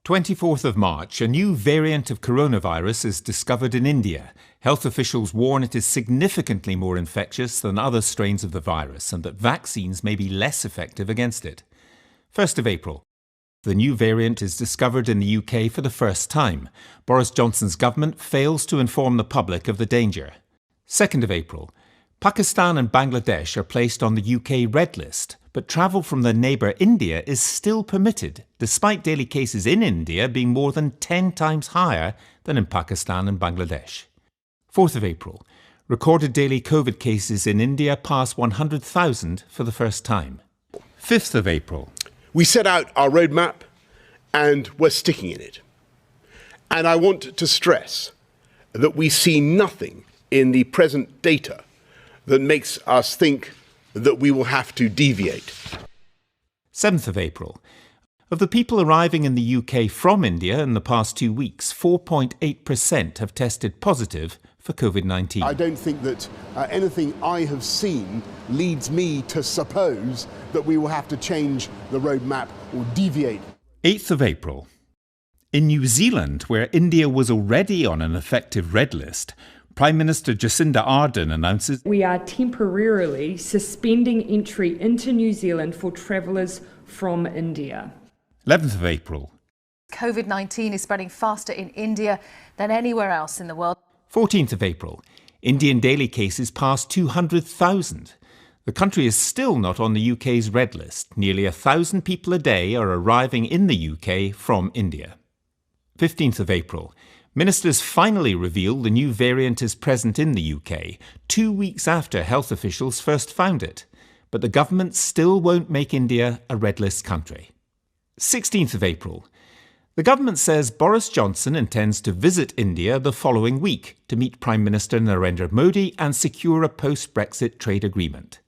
24th of March, a new variant of coronavirus is discovered in India. Health officials warn it is significantly more infectious than other strains of the virus and that vaccines may be less effective against it. 1st of April. The new variant is discovered in the UK for the first time. Boris Johnson's government fails to inform the public of the danger. 2nd of April. Pakistan and Bangladesh are placed on the UK red list, but travel from their neighbour India is still permitted, despite daily cases in India being more than 10 times higher than in Pakistan and Bangladesh. 4th of April. Recorded daily COVID cases in India pass 100,000 for the first time. 5th of April. We set out our roadmap and we're sticking in it. And I want to stress that we see nothing in the present data that makes us think that we will have to deviate. 7th of April. Of the people arriving in the UK from India in the past 2 weeks, 4.8% have tested positive for COVID-19. I don't think that anything I have seen leads me to suppose that we will have to change the roadmap or deviate. 8th of April. In New Zealand, where India was already on an effective red list, Prime Minister Jacinda Ardern announces we are temporarily suspending entry into New Zealand for travellers from India. 11th of April. COVID-19 is spreading faster in India than anywhere else in the world. 14th of April. Indian daily cases passed 200,000. The country is still not on the UK's red list. Nearly 1,000 people a day are arriving in the UK from India. 15th of April. Ministers finally reveal the new variant is present in the UK, 2 weeks after health officials first found it. But the government still won't make India a red list country. 16th of April. The government says Boris Johnson intends to visit India the following week to meet Prime Minister Narendra Modi and secure a post-Brexit trade agreement.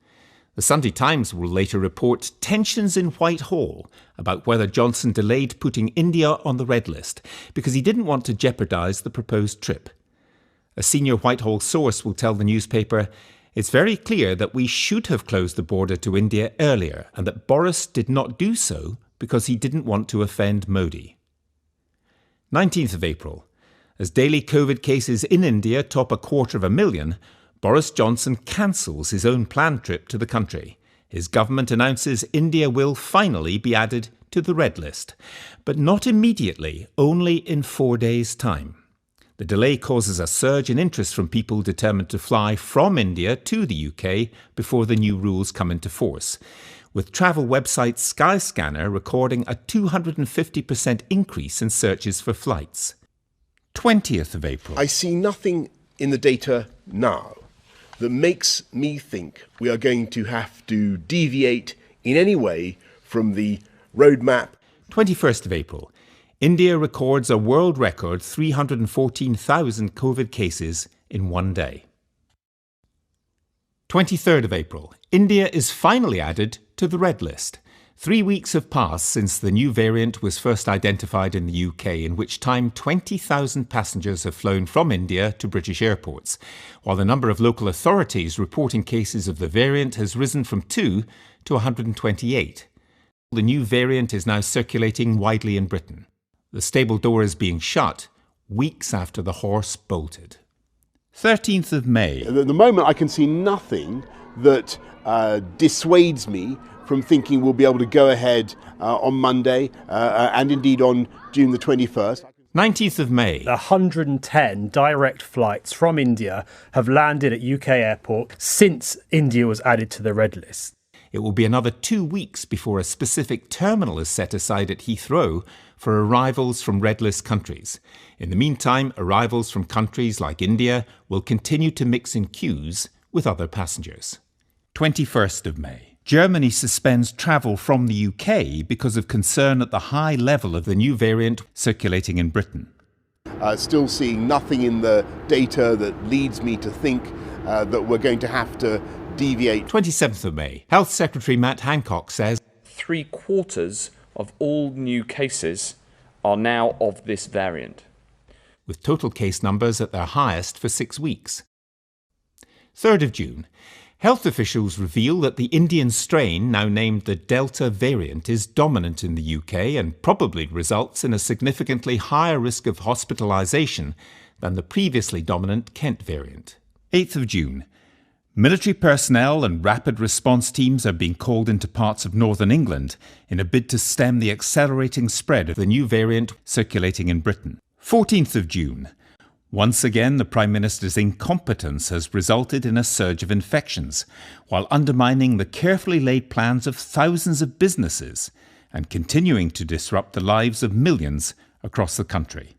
The Sunday Times will later report tensions in Whitehall about whether Johnson delayed putting India on the red list because he didn't want to jeopardise the proposed trip. A senior Whitehall source will tell the newspaper, "It's very clear that we should have closed the border to India earlier and that Boris did not do so because he didn't want to offend Modi." 19th of April. As daily COVID cases in India top 250,000, Boris Johnson cancels his own planned trip to the country. His government announces India will finally be added to the red list, but not immediately, only in 4 days' time. The delay causes a surge in interest from people determined to fly from India to the UK before the new rules come into force, with travel website Skyscanner recording a 250% increase in searches for flights. 20th of April. I see nothing in the data now that makes me think we are going to have to deviate in any way from the roadmap. 21st of April. India records a world record 314,000 COVID cases in 1 day. 23rd of April. India is finally added to the red list. 3 weeks have passed since the new variant was first identified in the UK, in which time 20,000 passengers have flown from India to British airports, while the number of local authorities reporting cases of the variant has risen from 2 to 128. The new variant is now circulating widely in Britain. The stable door is being shut weeks after the horse bolted. 13th of May. At the moment, I can see nothing that dissuades me from thinking we'll be able to go ahead on Monday and indeed on June the 21st. 19th of May. 110 direct flights from India have landed at UK airport since India was added to the red list. It will be another 2 weeks before a specific terminal is set aside at Heathrow for arrivals from red list countries. In the meantime, arrivals from countries like India will continue to mix in queues with other passengers. 21st of May. Germany suspends travel from the UK because of concern at the high level of the new variant circulating in Britain. Still seeing nothing in the data that leads me to think that we're going to have to deviate. 27th of May. Health Secretary Matt Hancock says 3/4 of all new cases are now of this variant, with total case numbers at their highest for 6 weeks. 3rd of June. Health officials reveal that the Indian strain, now named the Delta variant, is dominant in the UK and probably results in a significantly higher risk of hospitalisation than the previously dominant Kent variant. 8th of June. Military personnel and rapid response teams are being called into parts of northern England in a bid to stem the accelerating spread of the new variant circulating in Britain. 14th of June. Once again, the Prime Minister's incompetence has resulted in a surge of infections, while undermining the carefully laid plans of thousands of businesses and continuing to disrupt the lives of millions across the country.